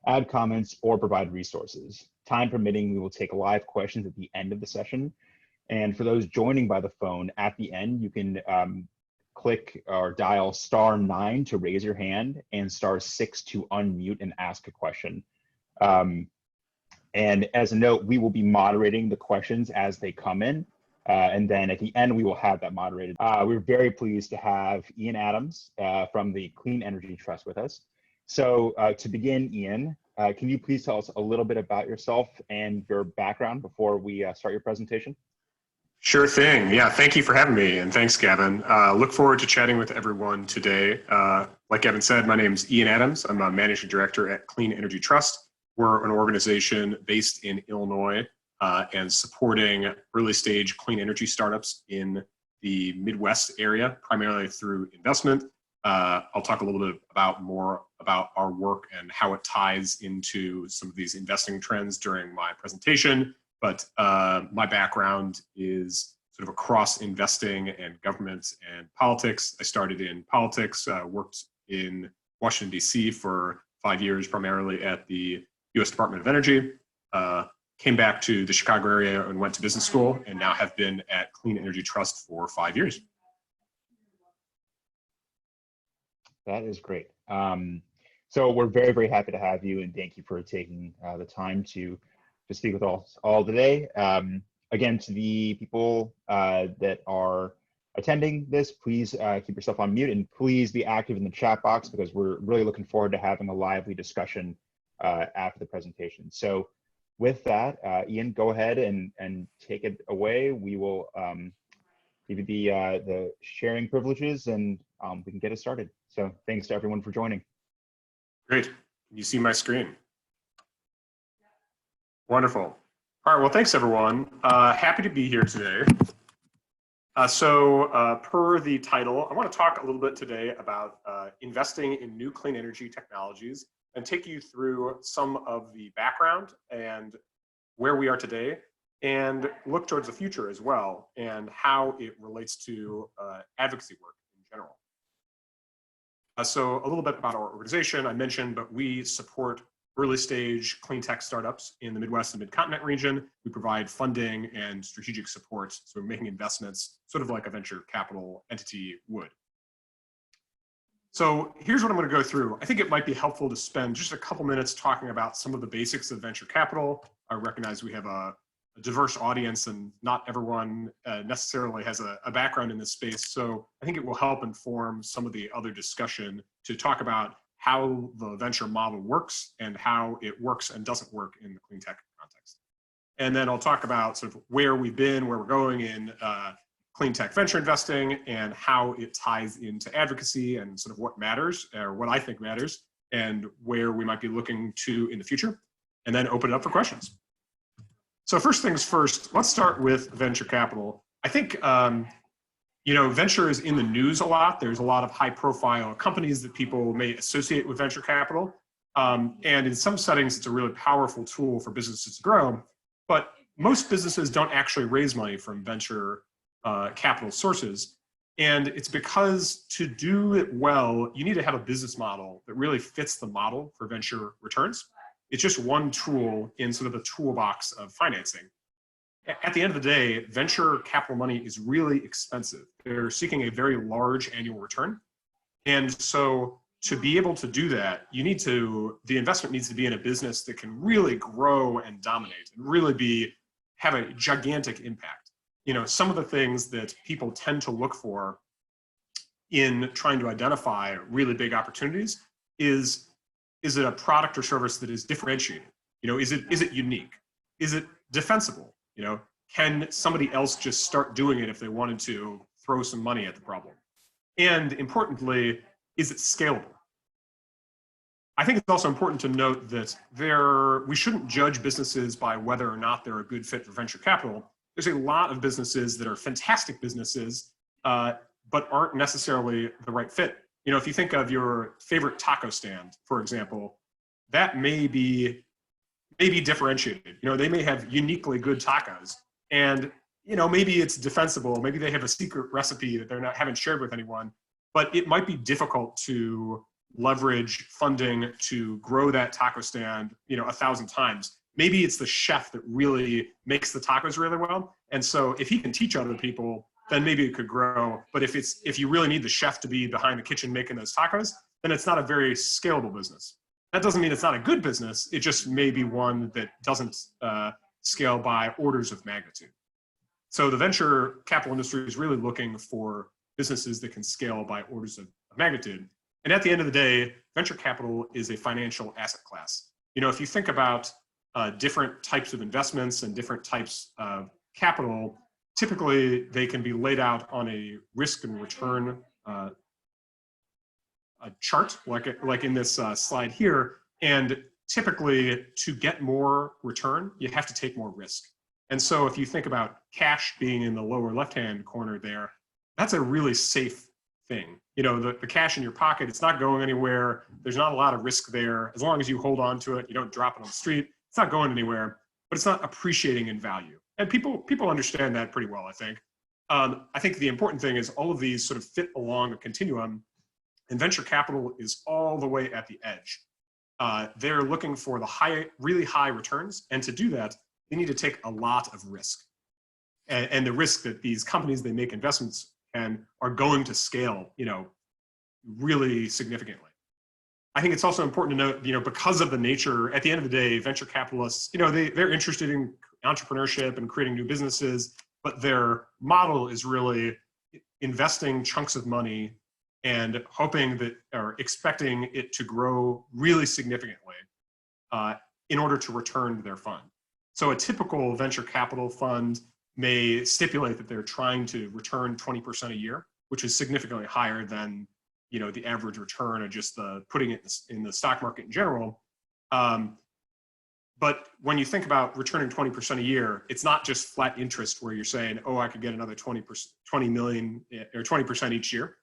add comments, or provide resources. Time permitting, we will take live questions at the end of the session. And for those joining by the phone, at the end, you can click or dial *9 to raise your hand and *6 to unmute and ask a question. And as a note, we will be moderating the questions as they come in. And then at the end, we will have that moderated. We're very pleased to have Ian Adams from the Clean Energy Trust with us. So to begin, Ian, can you please tell us a little bit about yourself and your background before we start your presentation? Sure thing. Yeah, thank you for having me, and thanks, Gavin. Look forward to chatting with everyone today. Like Gavin said, my name is Ian Adams. I'm a managing director at Clean Energy Trust. We're an organization based in Illinois and supporting early stage clean energy startups in the Midwest area, primarily through investment. I'll talk a little bit more about our work and how it ties into some of these investing trends during my presentation. But my background is sort of across investing and government and politics. I started in politics, worked in Washington, D.C. for 5 years, primarily at the U.S. Department of Energy, came back to the Chicago area and went to business school, and now have been at Clean Energy Trust for 5 years. That is great. So we're very, very happy to have you, and thank you for taking the time to speak with us all today. Again, to the people that are attending this, please keep yourself on mute, and please be active in the chat box, because we're really looking forward to having a lively discussion after the presentation. So with that, Ian, go ahead and take it away. We will give you the sharing privileges, and we can get it started. So thanks to everyone for joining. Great. Can you see my screen? Wonderful. All right, well, thanks everyone. Happy to be here today. Per the title, I want to talk a little bit today about investing in new clean energy technologies and take you through some of the background and where we are today, and look towards the future as well, and how it relates to advocacy work in general. So a little bit about our organization, I mentioned, but we support early stage clean tech startups in the Midwest and Mid-Continent region. We provide funding and strategic support, so we're making investments sort of like a venture capital entity would. So here's what I'm going to go through. I think it might be helpful to spend just a couple minutes talking about some of the basics of venture capital. I recognize we have a diverse audience, and not everyone necessarily has a background in this space. So I think it will help inform some of the other discussion to talk about how the venture model works and how it works and doesn't work in the clean tech context. And then I'll talk about sort of where we've been, where we're going in clean tech venture investing, and how it ties into advocacy and sort of what matters, or what I think matters, and where we might be looking to in the future, and then open it up for questions. So first things first, let's start with venture capital. I think, you know, venture is in the news a lot. There's a lot of high profile companies that people may associate with venture capital. And in some settings, it's a really powerful tool for businesses to grow. But most businesses don't actually raise money from venture capital sources. And it's because to do it well, you need to have a business model that really fits the model for venture returns. It's just one tool in sort of the toolbox of financing. At the end of the day, venture capital money is really expensive. They're seeking a very large annual return. And so to be able to do that, the investment needs to be in a business that can really grow and dominate and really have a gigantic impact. You know, some of the things that people tend to look for in trying to identify really big opportunities is it a product or service that is differentiated? You know, is it unique? Is it defensible? You know, can somebody else just start doing it if they wanted to throw some money at the problem? And importantly, is it scalable? I think it's also important to note that we shouldn't judge businesses by whether or not they're a good fit for venture capital. There's a lot of businesses that are fantastic businesses, but aren't necessarily the right fit. You know, if you think of your favorite taco stand, for example, that may be differentiated. You know, they may have uniquely good tacos, and you know, maybe it's defensible. Maybe they have a secret recipe that haven't shared with anyone, but it might be difficult to leverage funding to grow that taco stand, 1,000 times. Maybe it's the chef that really makes the tacos really well. And so if he can teach other people, then maybe it could grow. But if you really need the chef to be behind the kitchen making those tacos, then it's not a very scalable business. That doesn't mean it's not a good business. It just may be one that doesn't scale by orders of magnitude. So the venture capital industry is really looking for businesses that can scale by orders of magnitude. And at the end of the day, venture capital is a financial asset class. If you think about different types of investments and different types of capital, typically they can be laid out on a risk and return a chart, like in this slide here. And typically, to get more return, you have to take more risk. And so if you think about cash being in the lower left-hand corner there, that's a really safe thing. The cash in your pocket, it's not going anywhere. There's not a lot of risk there. As long as you hold on to it, you don't drop it on the street, it's not going anywhere, but it's not appreciating in value. And people understand that pretty well, I think. I think the important thing is all of these sort of fit along a continuum, and venture capital is all the way at the edge. They're looking for the really high returns, and to do that, they need to take a lot of risk. And the risk that these companies they make investments in are going to scale, really significantly. I think it's also important to note, because of the nature, at the end of the day, venture capitalists, they're interested in entrepreneurship and creating new businesses, but their model is really investing chunks of money and hoping that, or expecting it to grow really significantly in order to return their fund. So a typical venture capital fund may stipulate that they're trying to return 20% a year, which is significantly higher than the average return of just putting it in the stock market in general. But when you think about returning 20% a year, it's not just flat interest where you're saying, oh, I could get another 20 million or 20% each year.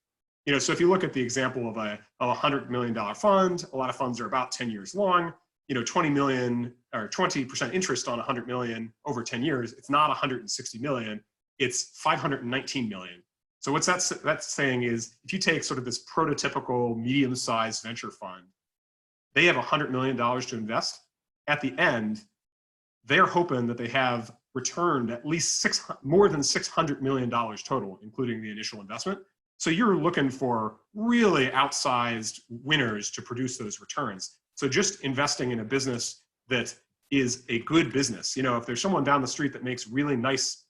So if you look at the example of a $100 million fund, a lot of funds are about 10 years long, 20 million or 20% interest on 100 million over 10 years, it's not 160 million, it's 519 million. So what's that's saying is, if you take sort of this prototypical medium-sized venture fund, they have $100 million to invest. At the end, they're hoping that they have returned at least more than $600 million total, including the initial investment. So you're looking for really outsized winners to produce those returns. So just investing in a business that is a good business, if there's someone down the street that makes really nice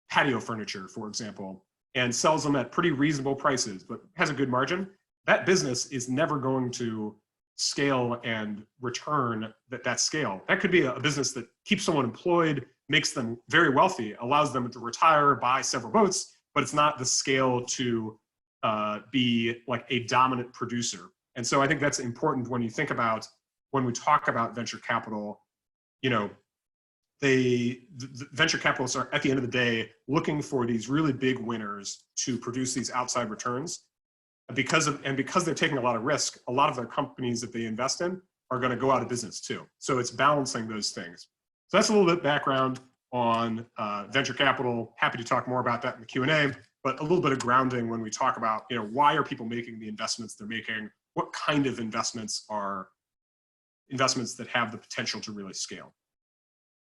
patio furniture, for example, and sells them at pretty reasonable prices, but has a good margin, that business is never going to scale and return that scale. That could be a business that keeps someone employed, makes them very wealthy, allows them to retire, buy several boats, but it's not the scale to be like a dominant producer. And so I think that's important when you think about, when we talk about venture capital, the venture capitalists are, at the end of the day, looking for these really big winners to produce these outside returns. Because they're taking a lot of risk, a lot of their companies that they invest in are going to go out of business too. So it's balancing those things. So that's a little bit background on venture capital. Happy to talk more about that in the Q&A, but a little bit of grounding when we talk about, why are people making the investments they're making? What kind of investments are investments that have the potential to really scale?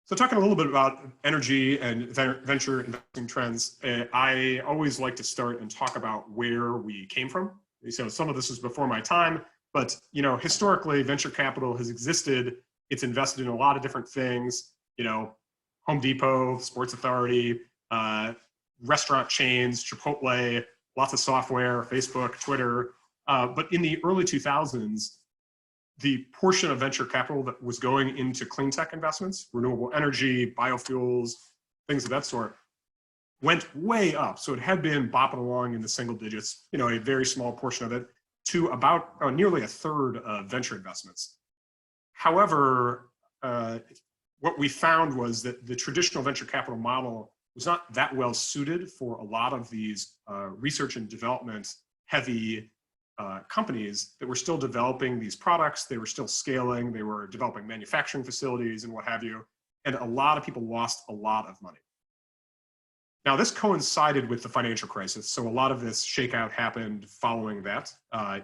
So talking a little bit about energy and venture investing trends, I always like to start and talk about where we came from. So some of this is before my time, but historically venture capital has existed. It's invested in a lot of different things, Home Depot, Sports Authority, restaurant chains, Chipotle, lots of software, Facebook, Twitter. But in the early 2000s, the portion of venture capital that was going into clean tech investments, renewable energy, biofuels, things of that sort, went way up. So it had been bopping along in the single digits, a very small portion of it, to about nearly a third of venture investments. However, what we found was that the traditional venture capital model was not that well suited for a lot of these research and development heavy companies that were still developing these products. They were still scaling. They were developing manufacturing facilities and what have you. And a lot of people lost a lot of money. Now, this coincided with the financial crisis, so a lot of this shakeout happened following that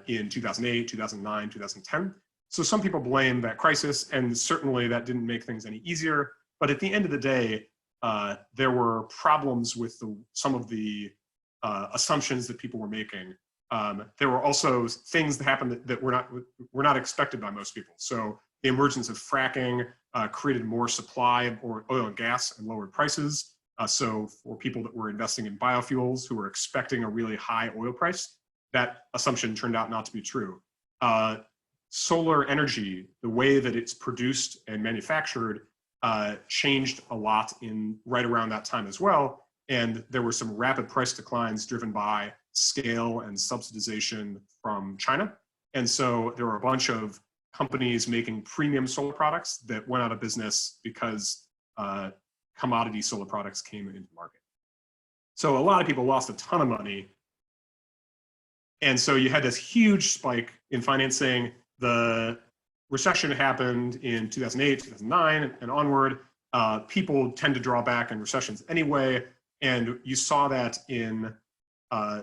in 2008, 2009, 2010. So some people blame that crisis, and certainly that didn't make things any easier. But at the end of the day, there were problems with some of the assumptions that people were making. There were also things that happened that were not expected by most people. So the emergence of fracking created more supply of oil and gas and lowered prices. So for people that were investing in biofuels who were expecting a really high oil price, that assumption turned out not to be true. Solar energy, the way that it's produced and manufactured, changed a lot right around that time as well. And there were some rapid price declines driven by scale and subsidization from China. And so there were a bunch of companies making premium solar products that went out of business because commodity solar products came into the market. So a lot of people lost a ton of money. And so you had this huge spike in financing. The recession happened in 2008, 2009, and onward. People tend to draw back in recessions anyway. And you saw that in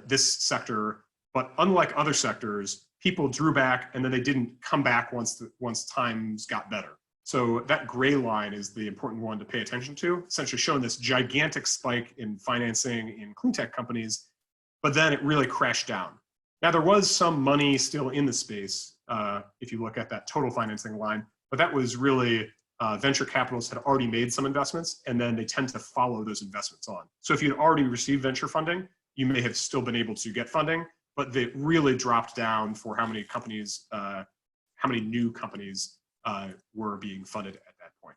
this sector. But unlike other sectors, people drew back and then they didn't come back once times got better. So that gray line is the important one to pay attention to, essentially showing this gigantic spike in financing in clean tech companies, but then it really crashed down. Now, there was some money still in the space, if you look at that total financing line, but that was really venture capitalists had already made some investments, and then they tend to follow those investments on. So if you'd already received venture funding, you may have still been able to get funding, but they really dropped down for how many companies, how many new companies were being funded at that point.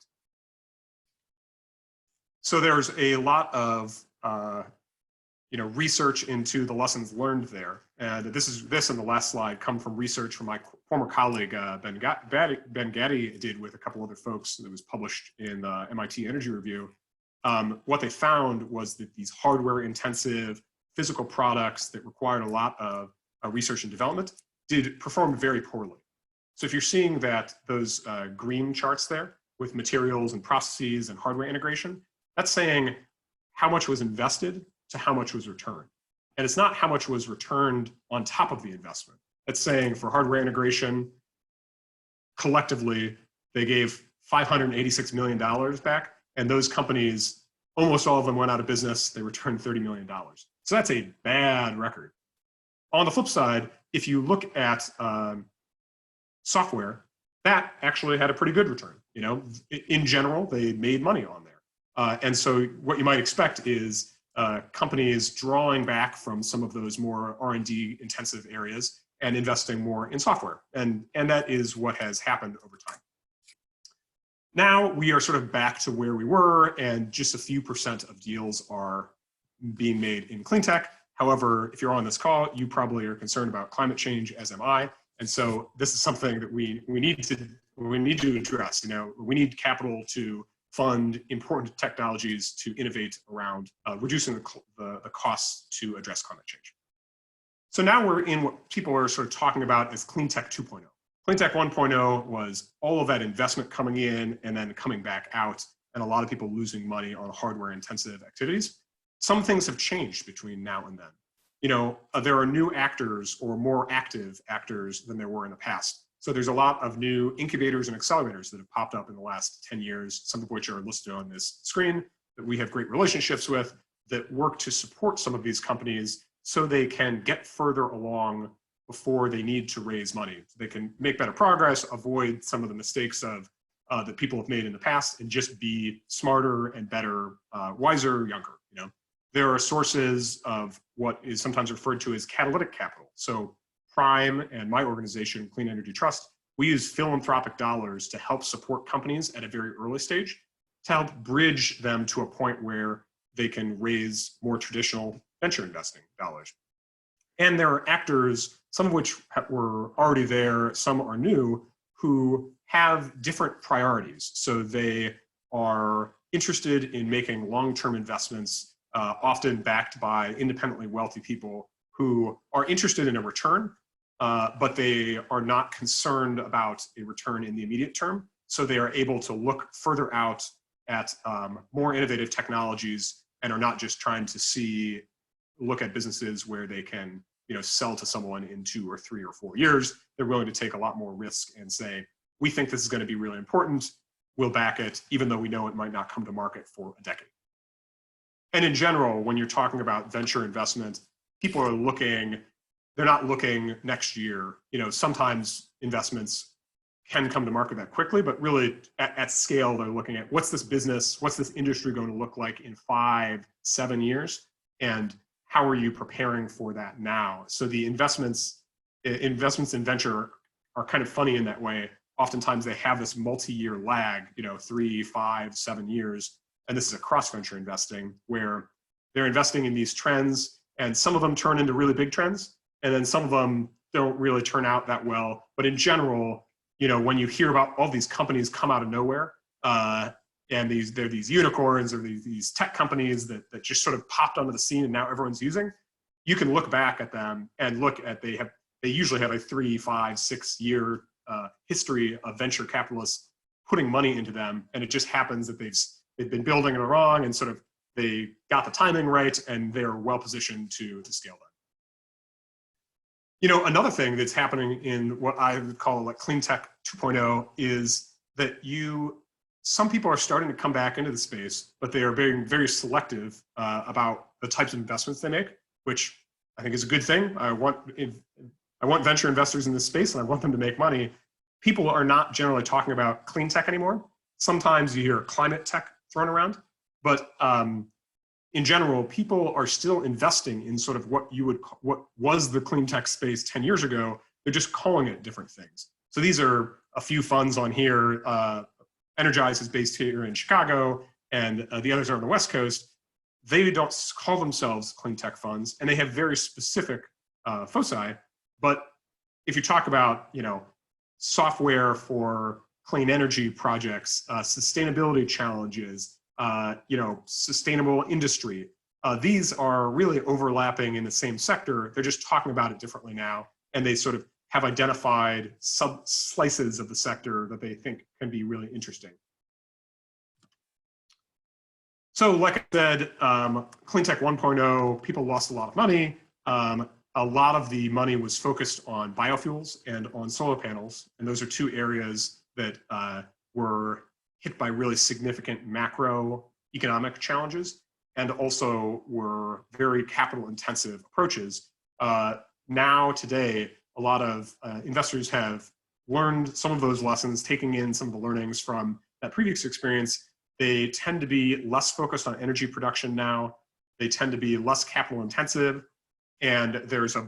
So there's a lot of research into the lessons learned there. And this and the last slide come from research from my former colleague, Ben Gaddy did with a couple other folks that was published in the MIT Energy Review. What they found was that these hardware intensive physical products that required a lot of research and development did perform very poorly. So if you're seeing that those green charts there with materials and processes and hardware integration, that's saying how much was invested to how much was returned. And it's not how much was returned on top of the investment. It's saying for hardware integration, collectively, they gave $586 million back, and those companies, almost all of them went out of business. They returned $30 million. So that's a bad record. On the flip side, if you look at software, that actually had a pretty good return. In general, they made money on there. And so what you might expect is companies drawing back from some of those more R&D intensive areas and investing more in software. And that is what has happened over time. Now we are sort of back to where we were, and just a few % of deals are being made in clean tech. However, if you're on this call, you probably are concerned about climate change, as am I. And so this is something that we need to address. We need capital to fund important technologies to innovate around reducing the costs to address climate change. So now we're in what people are sort of talking about as clean tech 2.0. Clean tech 1.0 was all of that investment coming in and then coming back out, and a lot of people losing money on hardware intensive activities. Some things have changed between now and then. There are new actors or more active actors than there were in the past. So there's a lot of new incubators and accelerators that have popped up in the last 10 years, some of which are listed on this screen, that we have great relationships with, that work to support some of these companies so they can get further along before they need to raise money. So they can make better progress, avoid some of the mistakes that people have made in the past, and just be smarter and better, wiser, younger. There are sources of what is sometimes referred to as catalytic capital. So Prime and my organization, Clean Energy Trust, we use philanthropic dollars to help support companies at a very early stage, to help bridge them to a point where they can raise more traditional venture investing dollars. And there are actors, some of which were already there, some are new, who have different priorities. So they are interested in making long-term investments, often backed by independently wealthy people who are interested in a return, but they are not concerned about a return in the immediate term. So they are able to look further out at more innovative technologies and are not just trying to look at businesses where they can, sell to someone in 2 or 3 or 4 years. They're willing to take a lot more risk and say, we think this is going to be really important. We'll back it, even though we know it might not come to market for a decade. And in general, when you're talking about venture investment, people are they're not looking next year. Sometimes investments can come to market that quickly, but really at scale, they're looking at what's this industry going to look like in 5, 7 years? And how are you preparing for that now? So the investments in venture are kind of funny in that way. Oftentimes they have this multi-year lag, 3, 5, 7 years. And this is across venture investing where they're investing in these trends, and some of them turn into really big trends, and then some of them don't really turn out that well. But in general, when you hear about all these companies come out of nowhere, and they're these unicorns or these tech companies that just sort of popped onto the scene and now everyone's using, you can look back at them and look at they usually have a 3, 5, 6 year history of venture capitalists putting money into them, and it just happens that they've been building it along and sort of they got the timing right and they're well positioned to scale them. Another thing that's happening in what I would call like clean tech 2.0 is that some people are starting to come back into the space, but they are being very selective about the types of investments they make, which I think is a good thing. I want venture investors in this space and I want them to make money. People are not generally talking about clean tech anymore. Sometimes you hear climate tech thrown around, but in general, people are still investing in sort of what was the clean tech space 10 years ago. They're just calling it different things. So these are a few funds on here. Energize is based here in Chicago, and the others are on the West Coast. They don't call themselves clean tech funds, and they have very specific foci. But if you talk about, software for clean energy projects, sustainability challenges, sustainable industry, these are really overlapping in the same sector. They're just talking about it differently now, and they sort of have identified slices of the sector that they think can be really interesting. So like I said, Clean Tech 1.0, people lost a lot of money. A lot of the money was focused on biofuels and on solar panels. And those are two areas that were hit by really significant macroeconomic challenges and also were very capital intensive approaches. Now today, a lot of investors have learned some of those lessons, taking in some of the learnings from that previous experience. They tend to be less focused on energy production now. They tend to be less capital intensive. And there's a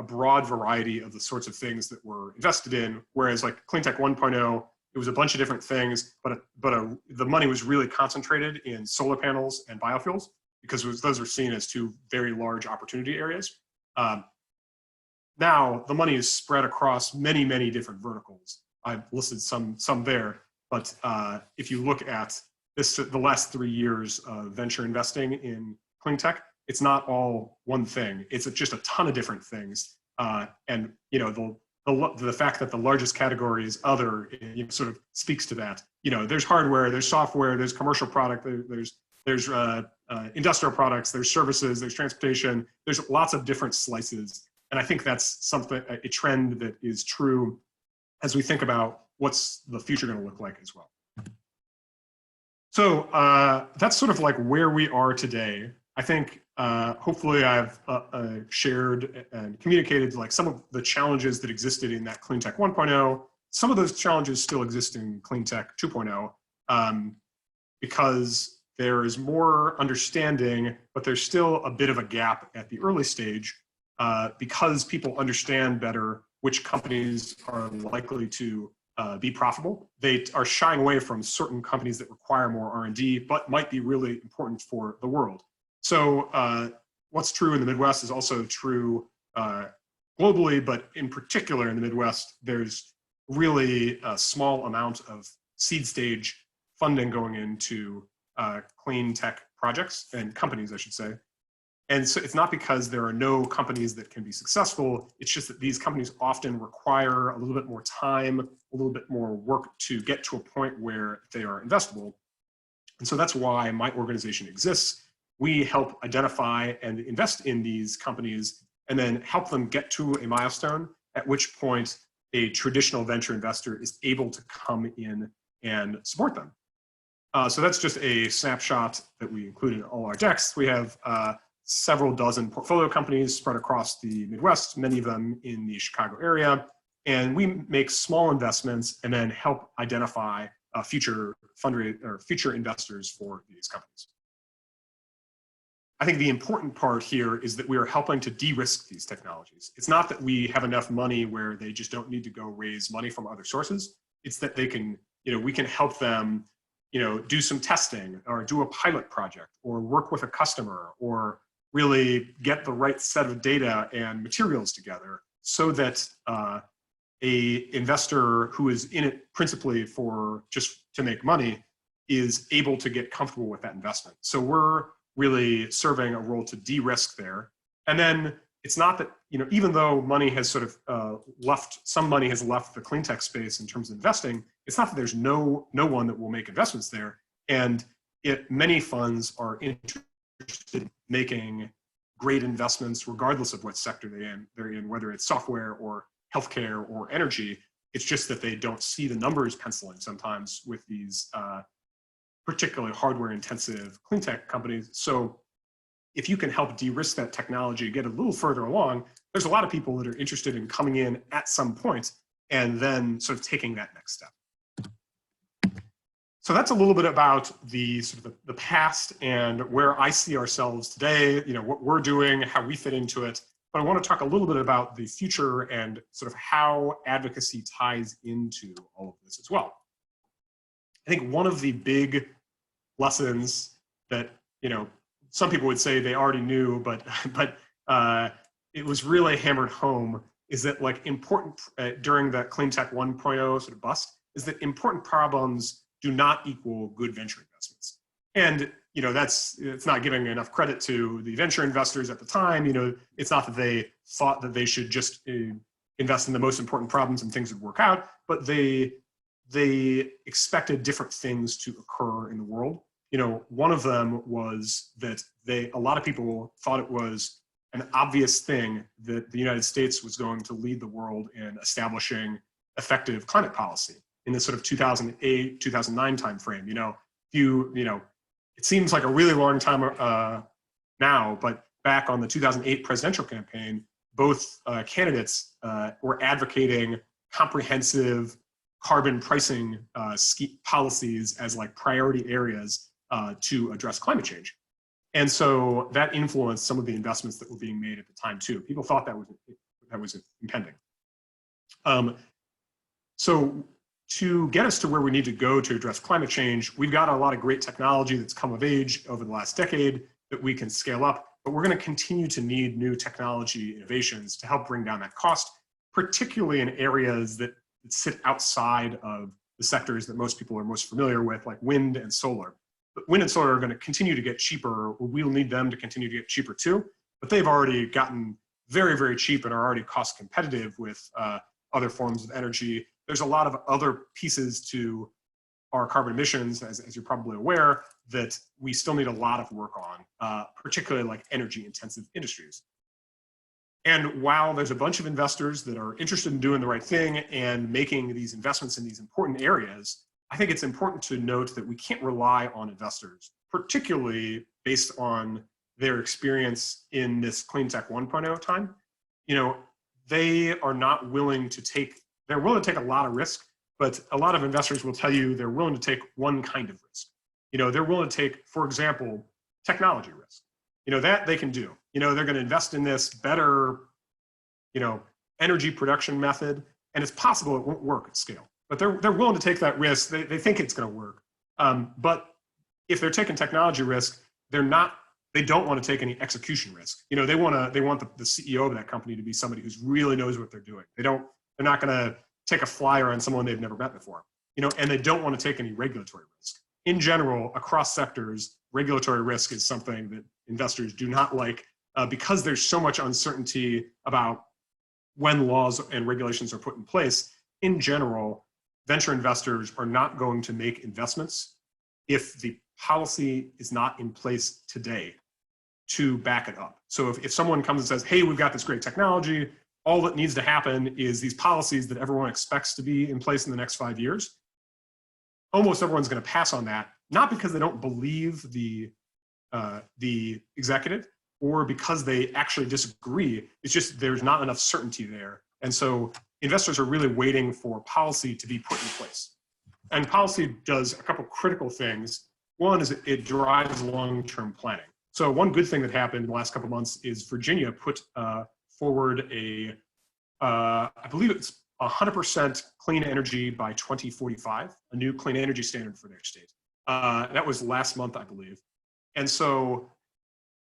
broad variety of the sorts of things that were invested in. Whereas like Clean Tech 1.0, it was a bunch of different things, but the money was really concentrated in solar panels and biofuels because those are seen as two very large opportunity areas. Now the money is spread across many, many different verticals. I've listed some there, but if you look at the last 3 years of venture investing in clean tech, it's not all one thing. It's just a ton of different things. And the fact that the largest category is other sort of speaks to that. There's hardware, there's software, there's commercial product, there's industrial products, there's services, there's transportation, there's lots of different slices. And I think that's a trend that is true as we think about what's the future going to look like as well. So that's sort of like where we are today. I think hopefully I've shared and communicated like some of the challenges that existed in that Clean Tech 1.0. Some of those challenges still exist in Clean Tech 2.0 because there is more understanding, but there's still a bit of a gap at the early stage because people understand better which companies are likely to be profitable. They are shying away from certain companies that require more R&D, but might be really important for the world. So what's true in the Midwest is also true globally, but in particular in the Midwest, there's really a small amount of seed stage funding going into clean tech projects and companies, I should say. And so it's not because there are no companies that can be successful, it's just that these companies often require a little bit more time, a little bit more work to get to a point where they are investable. And so that's why my organization exists. we help identify and invest in these companies and then help them get to a milestone, at which point a traditional venture investor is able to come in and support them. So that's just a snapshot that we include in all our decks. We have several dozen portfolio companies spread across the Midwest, many of them in the Chicago area. And we make small investments and then help identify future investors for these companies. I think the important part here is that we are helping to de-risk these technologies. It's not that we have enough money where they just don't need to go raise money from other sources. It's that they can, we can help them, do some testing or do a pilot project or work with a customer or really get the right set of data and materials together so that a investor who is in it principally for just to make money is able to get comfortable with that investment. So we're really serving a role to de-risk there. And then it's not that, even though money has sort of some money has left the clean tech space in terms of investing, it's not that there's no one that will make investments there. And many funds are interested in making great investments regardless of what sector they're in, whether it's software or healthcare or energy. It's just that they don't see the numbers penciling sometimes with these particularly hardware-intensive clean tech companies. So if you can help de-risk that technology, get a little further along, there's a lot of people that are interested in coming in at some point and then sort of taking that next step. So that's a little bit about the sort of the past and where I see ourselves today, what we're doing, how we fit into it. But I want to talk a little bit about the future and sort of how advocacy ties into all of this as well. I think one of the big lessons that, some people would say they already knew, but it was really hammered home is that important during the clean tech 1.0 sort of bust is that important problems do not equal good venture investments. And, it's not giving enough credit to the venture investors at the time. It's not that they thought that they should just invest in the most important problems and things would work out, but they expected different things to occur in the world. One of them was that a lot of people thought it was an obvious thing that the United States was going to lead the world in establishing effective climate policy in this sort of 2008, 2009 timeframe. It seems like a really long time now, but back on the 2008 presidential campaign, both candidates were advocating comprehensive carbon pricing policies as priority areas to address climate change. And so that influenced some of the investments that were being made at the time too. People thought that was impending. So to get us to where we need to go to address climate change, we've got a lot of great technology that's come of age over the last decade that we can scale up, but we're going to continue to need new technology innovations to help bring down that cost, particularly in areas that sit outside of the sectors that most people are most familiar with, like wind and solar. But wind and solar are going to continue to get cheaper. We'll need them to continue to get cheaper too, but they've already gotten very, very cheap and are already cost competitive with other forms of energy. There's a lot of other pieces to our carbon emissions, as you're probably aware, that we still need a lot of work on, particularly like energy intensive industries. And while there's a bunch of investors that are interested in doing the right thing and making these investments in these important areas, I think it's important to note that we can't rely on investors, particularly based on their experience in this clean tech 1.0 time. They are not willing to take, they're willing to take a lot of risk, but a lot of investors will tell you they're willing to take one kind of risk. They're willing to take, for example, technology risk. That they can do. They're going to invest in this better, energy production method, and it's possible it won't work at scale. But they're willing to take that risk. They think it's going to work. But if they're taking technology risk, they don't want to take any execution risk. They want the CEO of that company to be somebody who really knows what they're doing. They're not going to take a flyer on someone they've never met before. And they don't want to take any regulatory risk. In general, across sectors, regulatory risk is something that investors do not like because there's so much uncertainty about when laws and regulations are put in place. In general, venture investors are not going to make investments if the policy is not in place today. to back it up. So if someone comes and says, hey, we've got this great technology, all that needs to happen is these policies that everyone expects to be in place in the next 5 years, almost everyone's going to pass on that, not because they don't believe the executive or because they actually disagree. It's just there's not enough certainty there. And so investors are really waiting for policy to be put in place. And policy does a couple critical things. One is it drives long-term planning. So one good thing that happened in the last couple of months is Virginia put forward I believe it's 100% clean energy by 2045, a new clean energy standard for their state. That was last month, I believe. And so,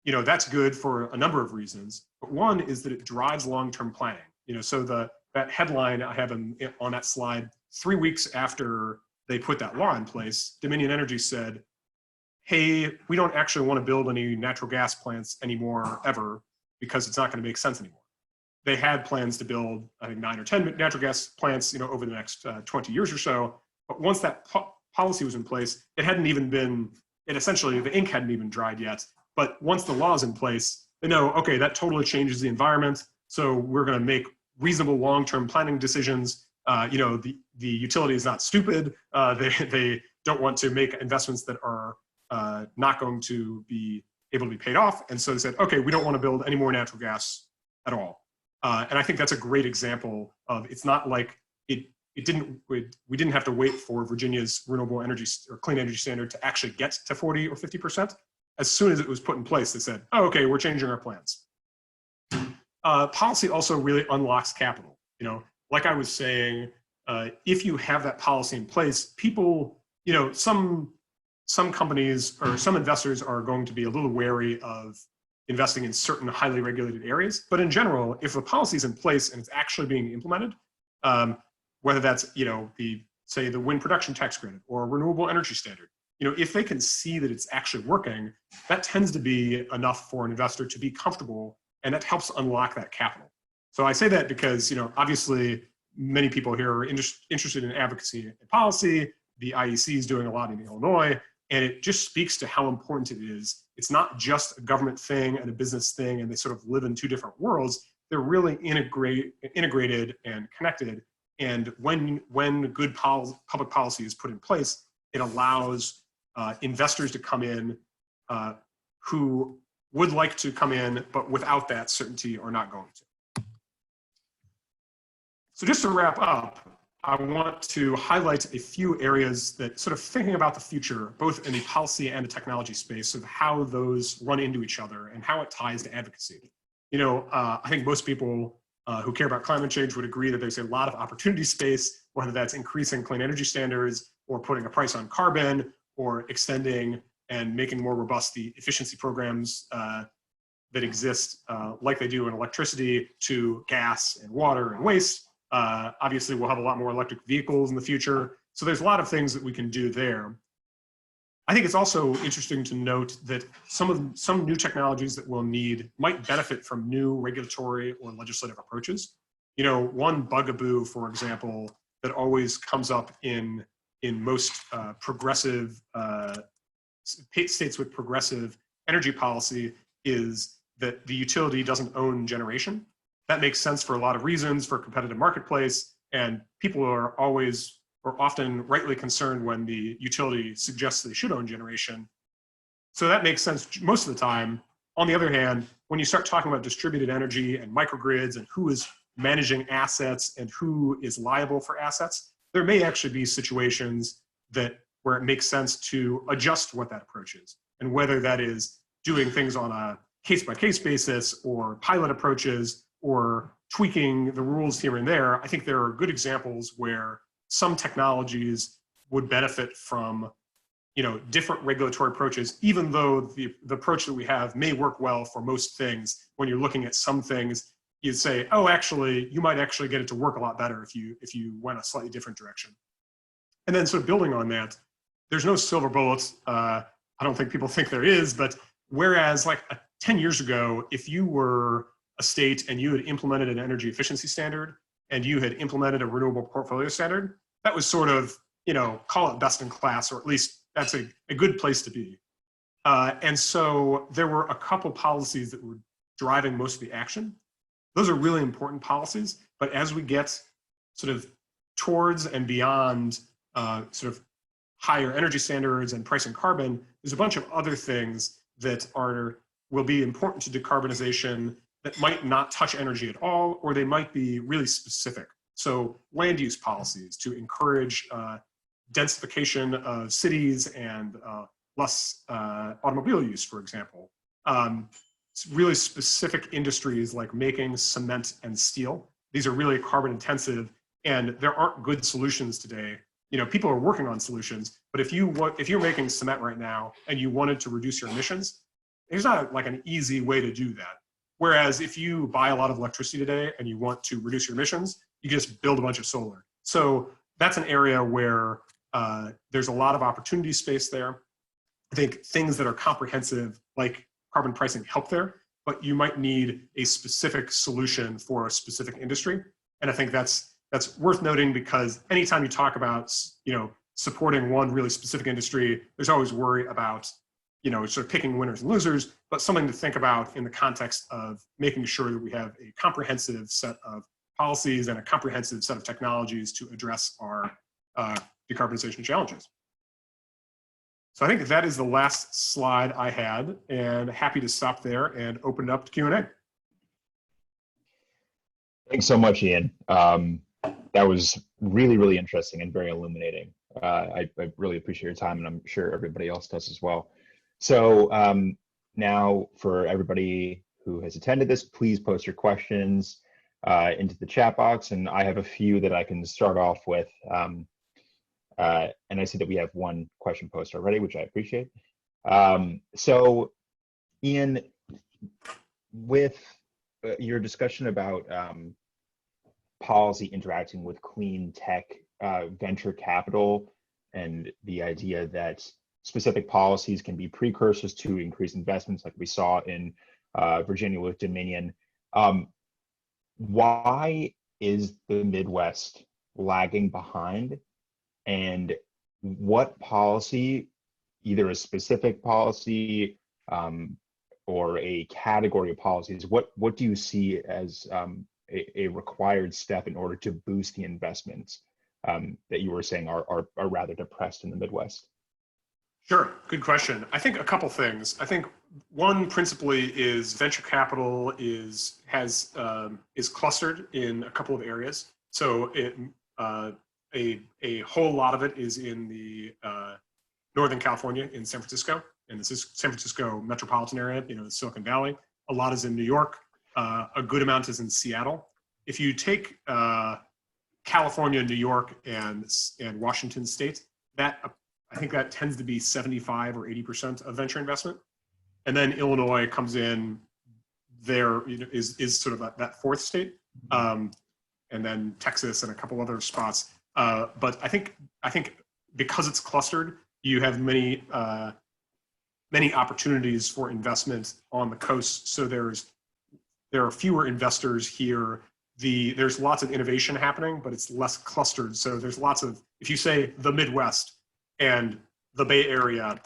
that's good for a number of reasons. But one is that it drives long-term planning. So that headline I have on that slide, 3 weeks after they put that law in place, Dominion Energy said, hey, we don't actually want to build any natural gas plants anymore ever because it's not going to make sense anymore. They had plans to build, I think, 9 or 10 natural gas plants, over the next 20 years or so. But once that policy was in place, essentially the ink hadn't even dried yet. But once the law is in place, they know, okay, that totally changes the environment. So we're going to make reasonable long-term planning decisions. The utility is not stupid. They don't want to make investments that are not going to be able to be paid off. And so they said, okay, we don't want to build any more natural gas at all. And I think that's a great example of, it's not like we didn't have to wait for Virginia's renewable energy or clean energy standard to actually get to 40 or 50%. As soon as it was put in place, they said, oh, okay, we're changing our plans. Policy also really unlocks capital. Like I was saying, if you have that policy in place, people, some companies or some investors are going to be a little wary of investing in certain highly regulated areas. But in general, if a policy is in place and it's actually being implemented, whether that's, say the wind production tax credit or a renewable energy standard, if they can see that it's actually working, that tends to be enough for an investor to be comfortable, and that helps unlock that capital. So I say that because, obviously many people here are interested in advocacy and policy. The IEC is doing a lot in Illinois, and it just speaks to how important it is. It's not just a government thing and a business thing, and they sort of live in two different worlds. They're really integrated and connected. And when good public policy is put in place, it allows investors to come in who would like to come in, but without that certainty are not going to. So just to wrap up, I want to highlight a few areas that sort of thinking about the future, both in the policy and the technology space, of how those run into each other and how it ties to advocacy. I think most people who care about climate change would agree that there's a lot of opportunity space, whether that's increasing clean energy standards or putting a price on carbon or extending and making more robust the efficiency programs that exist like they do in electricity to gas and water and waste. Obviously, we'll have a lot more electric vehicles in the future. So there's a lot of things that we can do there. I think it's also interesting to note that some new technologies that we'll need might benefit from new regulatory or legislative approaches. One bugaboo, for example, that always comes up in most progressive states with progressive energy policy is that the utility doesn't own generation. That makes sense for a lot of reasons, for a competitive marketplace, and people are often rightly concerned when the utility suggests they should own generation. So that makes sense most of the time. On the other hand, when you start talking about distributed energy and microgrids and who is managing assets and who is liable for assets, there may actually be situations where it makes sense to adjust what that approach is. And whether that is doing things on a case-by-case basis or pilot approaches or tweaking the rules here and there, I think there are good examples where some technologies would benefit from different regulatory approaches, even though the approach that we have may work well for most things. When you're looking at some things, you'd say, oh, actually, you might actually get it to work a lot better if you went a slightly different direction. And then sort of building on that, there's no silver bullet. I don't think people think there is, but whereas like 10 years ago, if you were a state and you had implemented an energy efficiency standard and you had implemented a renewable portfolio standard, that was sort of, call it best in class, or at least that's a good place to be. And so there were a couple policies that were driving most of the action. Those are really important policies, but as we get sort of towards and beyond sort of higher energy standards and pricing carbon, there's a bunch of other things that will be important to decarbonization that might not touch energy at all, or they might be really specific. So land use policies to encourage densification of cities and less automobile use, for example. Really specific industries like making cement and steel. These are really carbon intensive, and there aren't good solutions today. You know, people are working on solutions, but if you're making cement right now and you wanted to reduce your emissions, there's not like an easy way to do that. Whereas if you buy a lot of electricity today and you want to reduce your emissions, you just build a bunch of solar. So that's an area where there's a lot of opportunity space there. I think things that are comprehensive, like carbon pricing, help there, but you might need a specific solution for a specific industry. And I think that's worth noting, because anytime you talk about, you know, supporting one really specific industry, there's always worry about, you know, sort of picking winners and losers, but something to think about in the context of making sure that we have a comprehensive set of policies and a comprehensive set of technologies to address our decarbonization challenges. So I think that is the last slide I had, and happy to stop there and open it up to Q&A. Thanks so much, Ian. That was really, really interesting and very illuminating. I really appreciate your time, and I'm sure everybody else does as well. So now for everybody who has attended this, please post your questions into the chat box, and I have a few that I can start off with. And I see that we have one question posted already, which I appreciate. So Ian, with your discussion about policy interacting with clean tech venture capital, and the idea that specific policies can be precursors to increased investments, like we saw in Virginia with Dominion, why is the Midwest lagging behind? And what policy, either a specific policy or a category of policies, what do you see as a required step in order to boost the investments that you were saying are rather depressed in the Midwest? Sure, good question. I think a couple things. I think one principally is venture capital is clustered in a couple of areas. So a whole lot of it is in the Northern California, in San Francisco, and this is San Francisco metropolitan area, you know, the Silicon Valley. A lot is in New York. A good amount is in Seattle. If you take California, New York, and Washington State, I think that tends to be 75 or 80% of venture investment. And then Illinois comes in there, you know, is sort of that fourth state, and then Texas and a couple other spots. But I think because it's clustered, you have many opportunities for investment on the coast. So there are fewer investors here. There's lots of innovation happening, but it's less clustered. So there's lots of, if you say the Midwest and the Bay Area,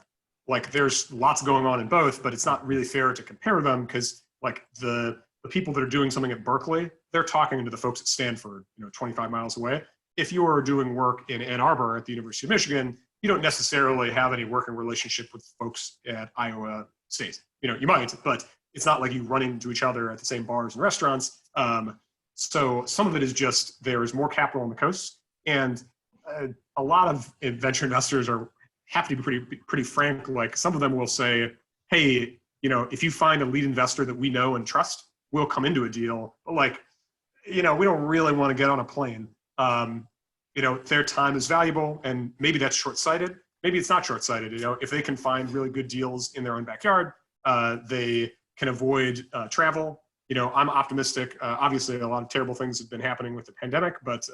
like there's lots going on in both, but it's not really fair to compare them, because like the people that are doing something at Berkeley, they're talking to the folks at Stanford, you know, 25 miles away. If you are doing work in Ann Arbor at the University of Michigan, you don't necessarily have any working relationship with folks at Iowa State. You know, you might, but it's not like you run into each other at the same bars and restaurants. So some of it is just there is more capital on the coast, and a lot of venture investors have to be pretty frank. Like some of them will say, "Hey, you know, if you find a lead investor that we know and trust, we'll come into a deal." But like, you know, we don't really want to get on a plane. You know, their time is valuable, and maybe that's short-sighted. Maybe it's not short-sighted. You know, if they can find really good deals in their own backyard, they can avoid travel. You know, I'm optimistic. Obviously, a lot of terrible things have been happening with the pandemic, but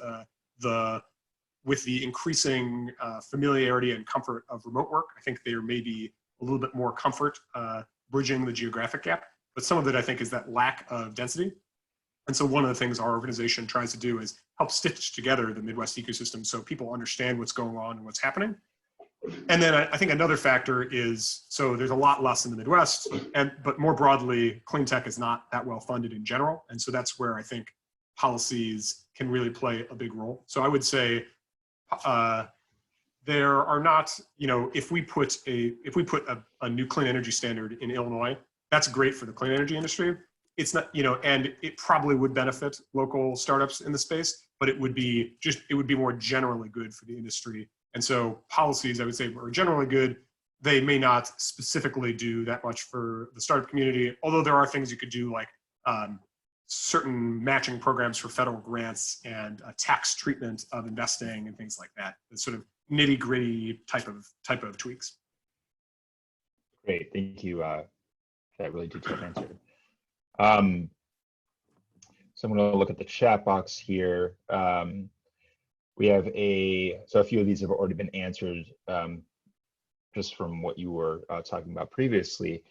with the increasing familiarity and comfort of remote work, I think there may be a little bit more comfort bridging the geographic gap. But some of it, I think, is that lack of density. And so one of the things our organization tries to do is help stitch together the Midwest ecosystem so people understand what's going on and what's happening. And then I think another factor is, so there's a lot less in the Midwest, but more broadly, clean tech is not that well funded in general. And so that's where I think policies can really play a big role. So I would say there are not, if we put a new clean energy standard in Illinois, that's great for the clean energy industry. It's not, and it probably would benefit local startups in the space, but it would be more generally good for the industry. And so policies, I would say, are generally good. They may not specifically do that much for the startup community, although there are things you could do, like certain matching programs for federal grants and tax treatment of investing and things like that. The sort of nitty gritty type of tweaks. Great, thank you for that really detailed answer. So I'm going to look at the chat box here. We have so a few of these have already been answered just from what you were talking about previously.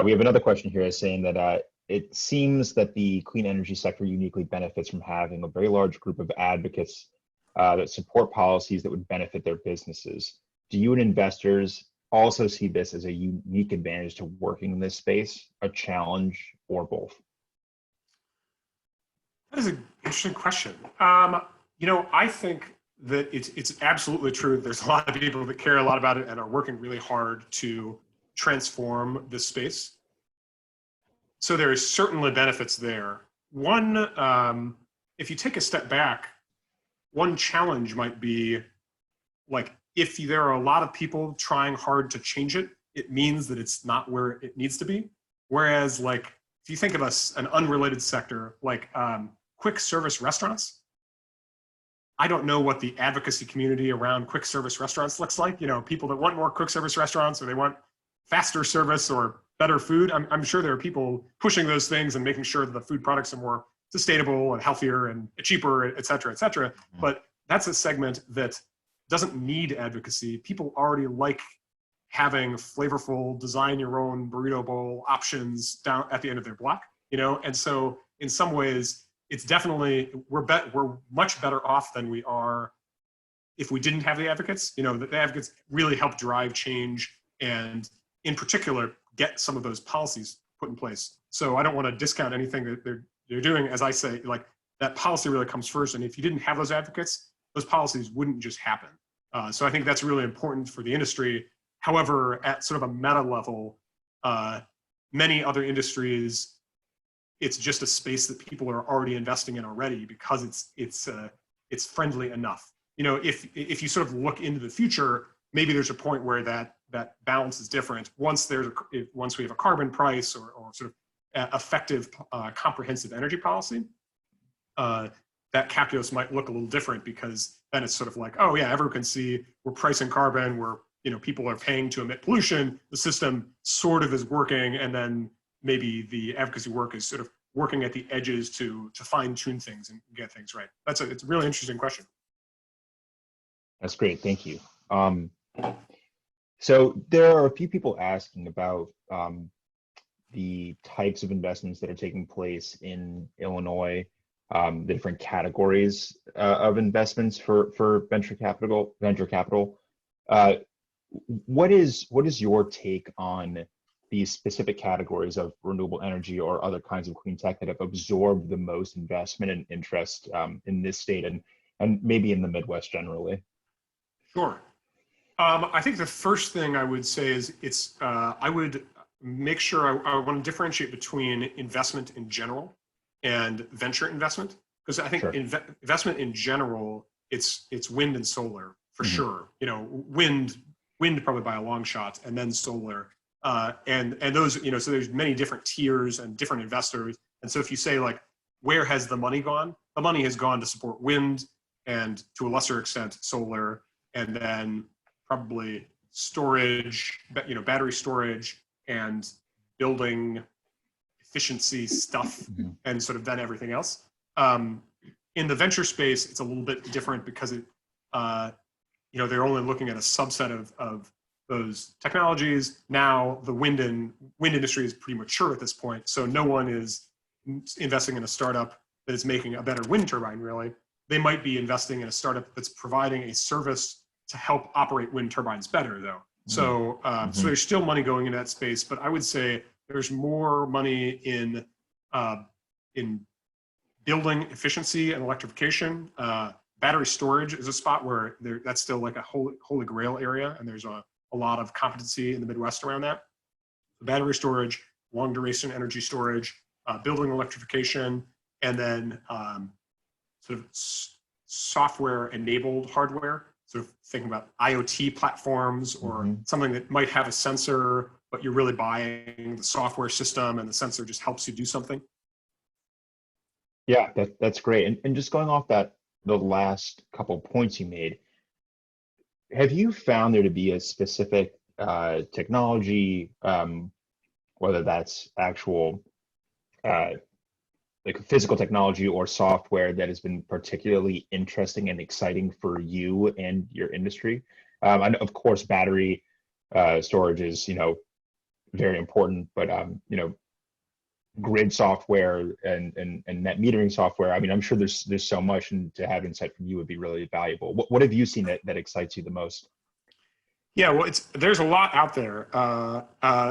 We have another question here saying that it seems that the clean energy sector uniquely benefits from having a very large group of advocates that support policies that would benefit their businesses. Do you and investors also see this as a unique advantage to working in this space, a challenge, or both? That is an interesting question. I think that it's absolutely true. There's a lot of people that care a lot about it and are working really hard to transform this space. So there is certainly benefits there. One, if you take a step back, one challenge might be, like, if there are a lot of people trying hard to change it, it means that it's not where it needs to be. Whereas, like, if you think of an unrelated sector, like quick service restaurants, I don't know what the advocacy community around quick service restaurants looks like. People that want more quick service restaurants, or they want faster service or better food. I'm sure there are people pushing those things and making sure that the food products are more sustainable and healthier and cheaper, et cetera, et cetera. Mm-hmm. But that's a segment that doesn't need advocacy. People already like having flavorful, design your own burrito bowl options down at the end of their block, And so in some ways, it's definitely, we're much better off than we are if we didn't have the advocates. The advocates really help drive change and, in particular, get some of those policies put in place. So I don't want to discount anything that they're doing. As I say, like, that policy really comes first. And if you didn't have those advocates, those policies wouldn't just happen. So I think that's really important for the industry. However, at sort of a meta level, many other industries, it's just a space that people are already investing in already because it's friendly enough. If you sort of look into the future, maybe there's a point where that balance is different. Once we have a carbon price or sort of effective comprehensive energy policy, that calculus might look a little different, because then it's sort of like, oh yeah, everyone can see we're pricing carbon, people are paying to emit pollution, the system sort of is working, and then maybe the advocacy work is sort of working at the edges to fine tune things and get things right. It's a really interesting question. That's great, thank you. So there are a few people asking about the types of investments that are taking place in Illinois, the different categories of investments for venture capital. What is your take on these specific categories of renewable energy or other kinds of clean tech that have absorbed the most investment and interest in this state and maybe in the Midwest generally? Sure. I think the first thing I would say is I would make sure I want to differentiate between investment in general and venture investment, because I think investment in general, it's wind and solar for sure. Wind probably by a long shot, and then solar, and those, so there's many different tiers and different investors. And so if you say, like, where has the money gone? The money has gone to support wind and, to a lesser extent, solar, and then probably storage, battery storage and building efficiency stuff, and sort of then everything else. In the venture space, it's a little bit different because they're only looking at a subset of those technologies. Now the wind industry is pretty mature at this point, so no one is investing in a startup that is making a better wind turbine, really. They might be investing in a startup that's providing a service to help operate wind turbines better, though. So, so there's still money going into that space, but I would say there's more money in building efficiency and electrification. Battery storage is a spot where that's still like a holy grail area, and there's a lot of competency in the Midwest around that. Battery storage, long duration energy storage, building electrification, and then sort of software enabled hardware, sort of thinking about IoT platforms or something that might have a sensor, but you're really buying the software system and the sensor just helps you do something. Yeah, that's great. And just going off the last couple of points you made, have you found there to be a specific technology, whether that's actual like physical technology or software, that has been particularly interesting and exciting for you and your industry? And of course, battery storage is, very important, but grid software and net metering software. I mean, I'm sure there's so much, and to have insight from you would be really valuable. What have you seen that excites you the most? Yeah, well, there's a lot out there.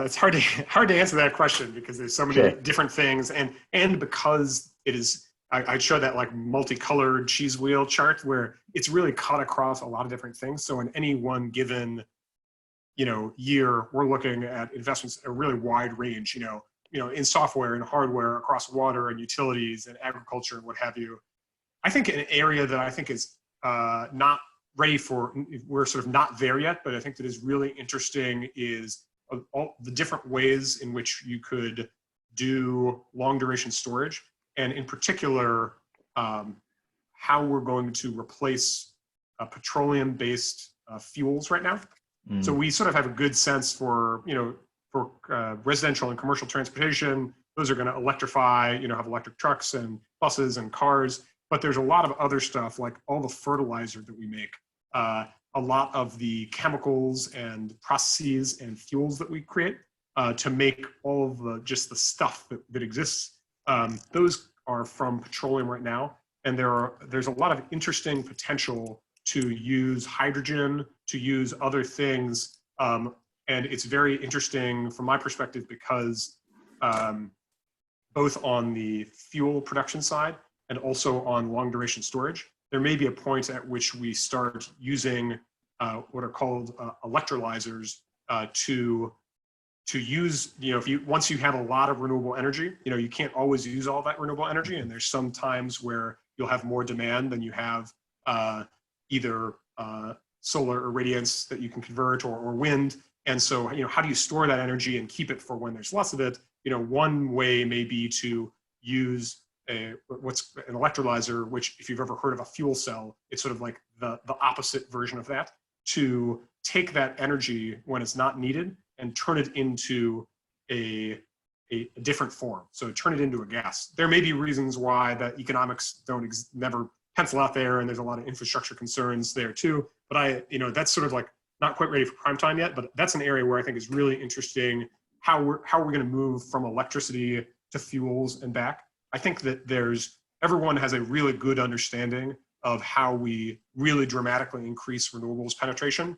It's hard to answer that question because there's so many different things, and because it is, I showed that like multicolored cheese wheel chart where it's really cut across a lot of different things. So in any one given, year, we're looking at investments a really wide range. In software and hardware across water and utilities and agriculture and what have you. I think an area that I think is not ready for, we're sort of not there yet, but I think that is really interesting is all the different ways in which you could do long duration storage, and in particular, how we're going to replace petroleum-based fuels right now. So we sort of have a good sense for, residential and commercial transportation. Those are going to electrify, have electric trucks and buses and cars. But there's a lot of other stuff, like all the fertilizer that we make, a lot of the chemicals and processes and fuels that we create to make all of just the stuff that exists. Those are from petroleum right now. And there's a lot of interesting potential to use hydrogen, to use other things. And it's very interesting from my perspective because both on the fuel production side and also on long duration storage, there may be a point at which we start using what are called electrolyzers to use, once you have a lot of renewable energy, you can't always use all that renewable energy. And there's some times where you'll have more demand than you have either solar irradiance that you can convert or wind. And so, how do you store that energy and keep it for when there's less of it? One way may be to use what's an electrolyzer, which if you've ever heard of a fuel cell, it's sort of like the opposite version of that, to take that energy when it's not needed and turn it into a different form. So turn it into a gas. There may be reasons why the economics don't never pencil out there, and there's a lot of infrastructure concerns there too. But that's sort of like not quite ready for prime time yet, but that's an area where I think is really interesting how we're going to move from electricity to fuels and back. I think that everyone has a really good understanding of how we really dramatically increase renewables penetration.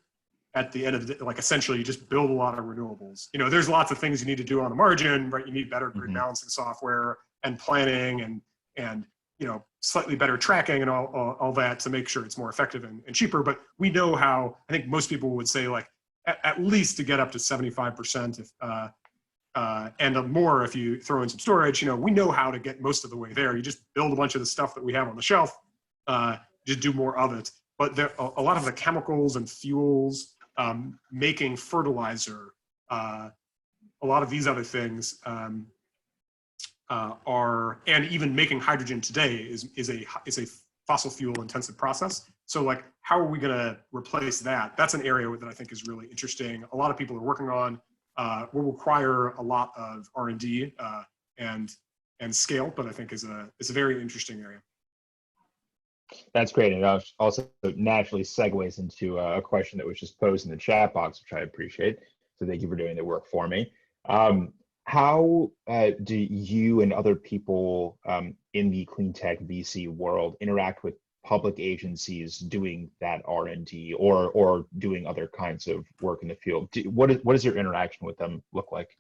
At the end of the day, like essentially you just build a lot of renewables. There's lots of things you need to do on the margin, right? You need better grid balancing software and planning and slightly better tracking and all that to make sure it's more effective and cheaper. But we know how, I think most people would say like at least to get up to 75% if, and more if you throw in some storage, we know how to get most of the way there. You just build a bunch of the stuff that we have on the shelf, just do more of it. But a lot of the chemicals and fuels, making fertilizer, a lot of these other things and even making hydrogen today is a fossil fuel intensive process. So like, how are we going to replace that? That's an area that I think is really interesting. A lot of people are working on, will require a lot of R&D and scale, but I think is a very interesting area. That's great. And it also naturally segues into a question that was just posed in the chat box, which I appreciate. So thank you for doing the work for me. How do you and other people in the clean tech VC world interact with public agencies doing that R&D or doing other kinds of work in the field? What does your interaction with them look like?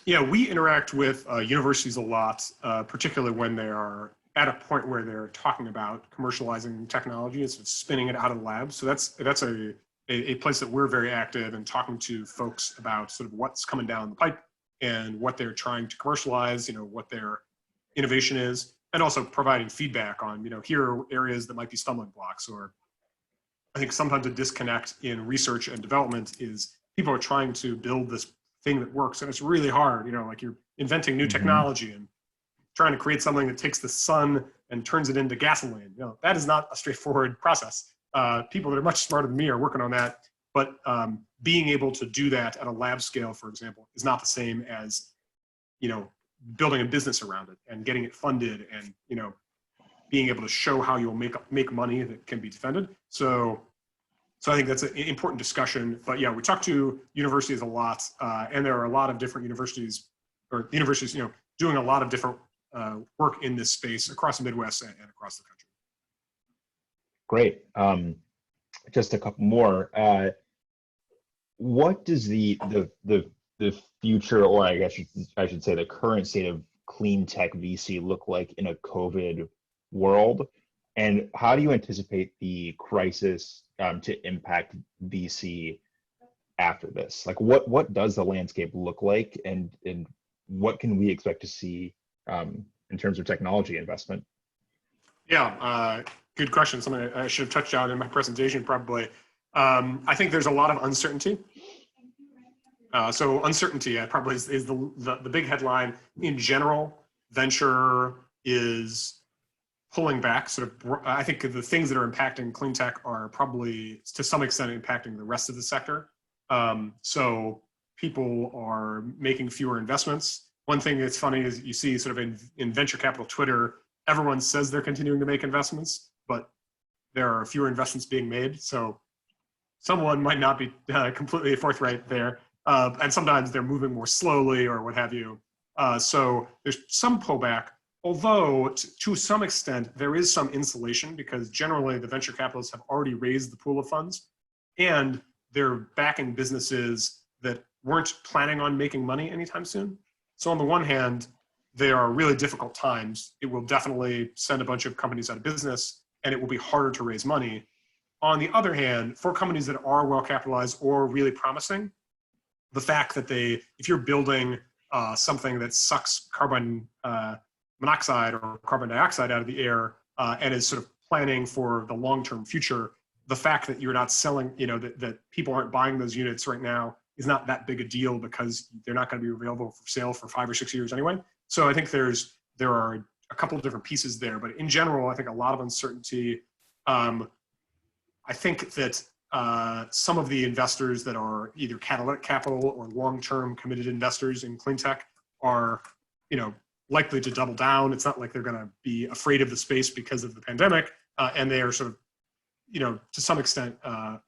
Yeah, we interact with universities a lot, particularly when they are at a point where they're talking about commercializing technology and sort of spinning it out of the lab. So that's a place that we're very active in talking to folks about sort of what's coming down the pipe and what they're trying to commercialize, what their innovation is, and also providing feedback on, here are areas that might be stumbling blocks. Or I think sometimes a disconnect in research and development is people are trying to build this thing that works, and it's really hard, like you're inventing new technology and trying to create something that takes the sun and turns it into gasoline. That is not a straightforward process. People that are much smarter than me are working on that, but being able to do that at a lab scale, for example, is not the same as, building a business around it and getting it funded and, being able to show how you'll make money that can be defended. So I think that's an important discussion. But yeah, we talk to universities a lot, and there are a lot of different universities doing a lot of different work in this space across the Midwest and across the country. Great. Just a couple more. What does the future, or I guess I should say the current state of clean tech VC look like in a COVID world? And how do you anticipate the crisis to impact VC after this? Like what does the landscape look like, and what can we expect to see in terms of technology investment? Yeah, good question. Something I should have touched on in my presentation probably. I think there's a lot of uncertainty. So uncertainty probably is the big headline. In general, venture is pulling back. I think the things that are impacting clean tech are probably to some extent impacting the rest of the sector. So people are making fewer investments. One thing that's funny is you see sort of in venture capital Twitter, everyone says they're continuing to make investments, but there are fewer investments being made. So someone might not be completely forthright there. And sometimes they're moving more slowly or what have you. So there's some pullback, although to some extent there is some insulation because generally the venture capitalists have already raised the pool of funds and they're backing businesses that weren't planning on making money anytime soon. So on the one hand, there are really difficult times. It will definitely send a bunch of companies out of business and it will be harder to raise money. On the other hand, for companies that are well capitalized or really promising, the fact that if you're building something that sucks carbon monoxide or carbon dioxide out of the air and is sort of planning for the long-term future, the fact that you're not selling, that people aren't buying those units right now is not that big a deal because they're not going to be available for sale for 5 or 6 years anyway. So I think there are a couple of different pieces there, but in general, I think a lot of uncertainty. I think that some of the investors that are either catalytic capital or long-term committed investors in clean tech are, likely to double down. It's not like they're going to be afraid of the space because of the pandemic, and they are sort of, to some extent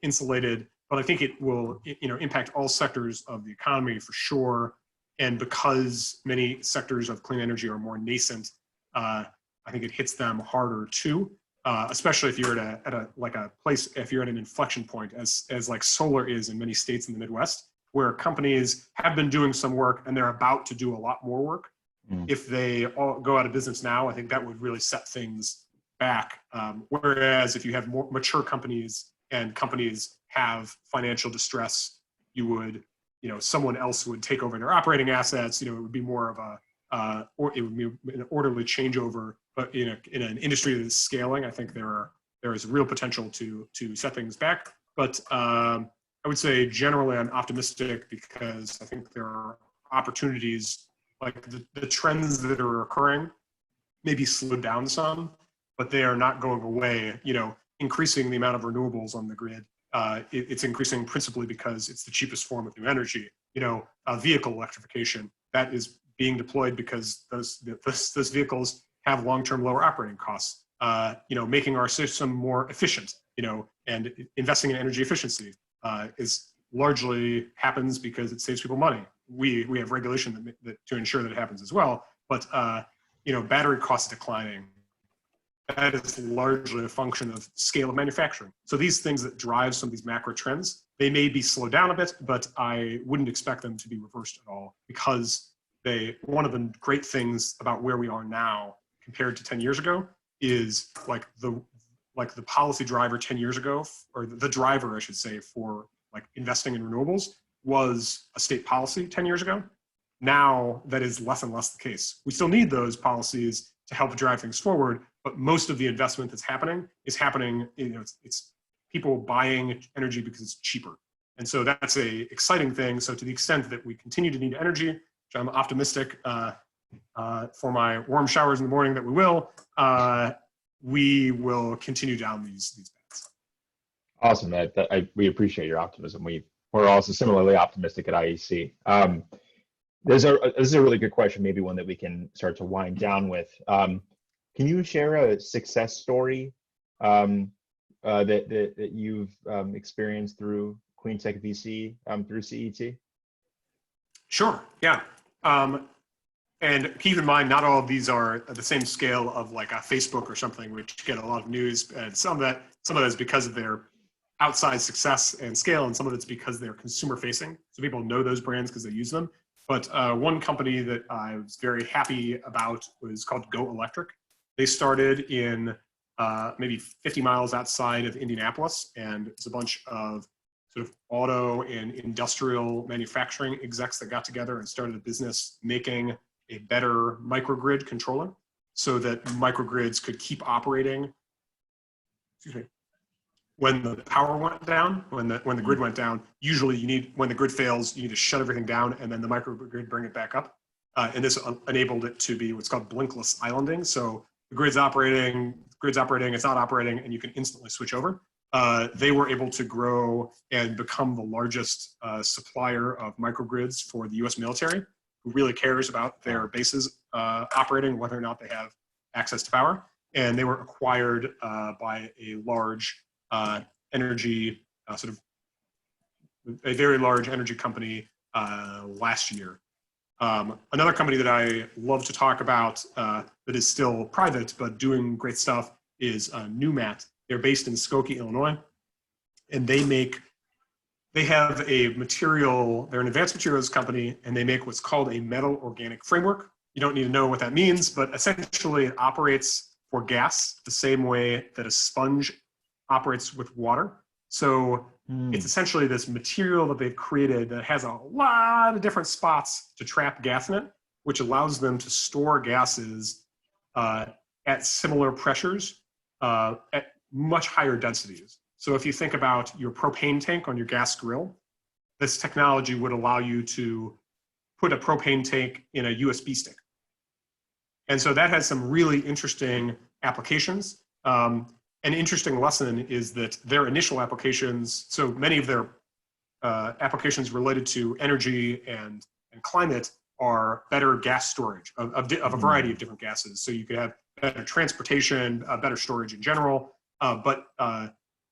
insulated. But I think it will, impact all sectors of the economy for sure. And because many sectors of clean energy are more nascent, I think it hits them harder too. Especially if you're at a place, if you're at an inflection point, as like solar is in many states in the Midwest, where companies have been doing some work and they're about to do a lot more work. If they all go out of business now, I think that would really set things back. Whereas if you have more mature companies and companies have financial distress, you would, someone else would take over their operating assets. It would be more of or it would be an orderly changeover. But in an industry that is scaling, I think there is real potential to set things back. But I would say generally I'm optimistic because I think there are opportunities, like the trends that are occurring maybe slowed down some, but they are not going away. Increasing the amount of renewables on the grid, it's increasing principally because it's the cheapest form of new energy. Vehicle electrification, that is being deployed because those vehicles have long-term lower operating costs. Making our system more efficient, and investing in energy efficiency is largely happens because it saves people money. We have regulation that to ensure that it happens as well. But battery costs declining, that is largely a function of scale of manufacturing. So these things that drive some of these macro trends, they may be slowed down a bit, but I wouldn't expect them to be reversed at all, because one of the great things about where we are now compared to 10 years ago is like the policy driver 10 years ago, or the driver, I should say, for like investing in renewables was a state policy 10 years ago. Now that is less and less the case. We still need those policies to help drive things forward, but most of the investment that's happening is happening, it's people buying energy because it's cheaper. And so that's a exciting thing. So to the extent that we continue to need energy, which I'm optimistic for my warm showers in the morning that we will continue down these paths. Awesome, we appreciate your optimism. We're also similarly optimistic at IEC. This is a really good question, maybe one that we can start to wind down with. Can you share a success story that you've experienced through Clean Tech VC through CET? Sure, yeah. And keep in mind, not all of these are at the same scale of like a Facebook or something, which get a lot of news. And some of that is because of their outsized success and scale, and some of it's because they're consumer facing. So people know those brands because they use them. But one company that I was very happy about was called Go Electric. They started in maybe 50 miles outside of Indianapolis, and it's a bunch of sort of auto and industrial manufacturing execs that got together and started a business making a better microgrid controller so that microgrids could keep operating, when the power went down, when the grid went down. Usually when the grid fails, you need to shut everything down and then the microgrid bring it back up. And this enabled it to be what's called blinkless islanding. So the grid's operating, it's not operating, and you can instantly switch over. They were able to grow and become the largest supplier of microgrids for the US military, who really cares about their bases operating, whether or not they have access to power. And they were acquired by a large energy, a very large energy company last year. Another company that I love to talk about that is still private but doing great stuff is Newmat. They're based in Skokie, Illinois, and they have a material, they're an advanced materials company, and they make what's called a metal organic framework. You don't need to know what that means, but essentially it operates for gas the same way that a sponge operates with water. So it's essentially this material that they've created that has a lot of different spots to trap gas in it, which allows them to store gases at similar pressures at much higher densities. So if you think about your propane tank on your gas grill, this technology would allow you to put a propane tank in a USB stick. And so that has some really interesting applications. An interesting lesson is that their initial applications, so many of their applications related to energy and climate are better gas storage of a variety of different gases. So you could have better transportation, better storage in general, but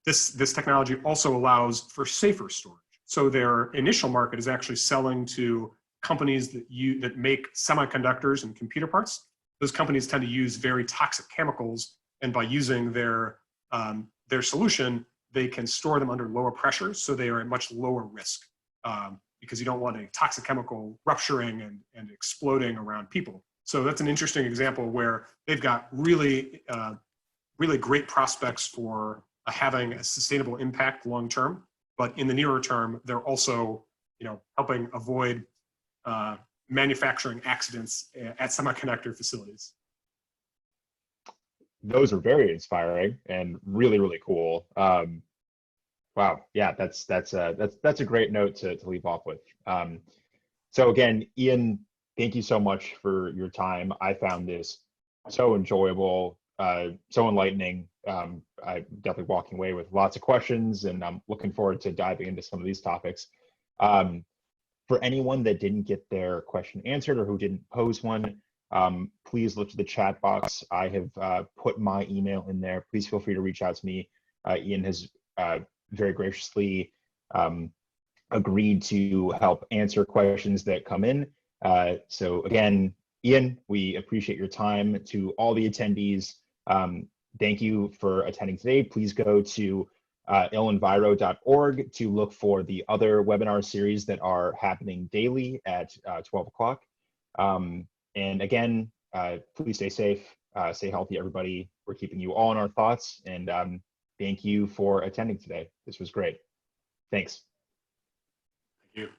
this technology also allows for safer storage. So their initial market is actually selling to companies that make semiconductors and computer parts. Those companies tend to use very toxic chemicals, and by using their solution, they can store them under lower pressure, so they are at much lower risk because you don't want a toxic chemical rupturing and exploding around people. So that's an interesting example where they've got really, really great prospects for having a sustainable impact long term. But in the nearer term, they're also, helping avoid manufacturing accidents at semiconductor facilities. Those are very inspiring and really, really cool. Wow, yeah, that's a great note to leave off with. So again, Ian, thank you so much for your time. I found this so enjoyable, so enlightening. I'm definitely walking away with lots of questions, and I'm looking forward to diving into some of these topics. For anyone that didn't get their question answered or who didn't pose one, please look to the chat box. I have put my email in there. Please feel free to reach out to me. Ian has very graciously agreed to help answer questions that come in. So again, Ian, we appreciate your time. To all the attendees, thank you for attending today. Please go to ilenviro.org to look for the other webinar series that are happening daily at 12 o'clock. And again, please stay safe, stay healthy, everybody. We're keeping you all in our thoughts, and thank you for attending today. This was great. Thanks. Thank you.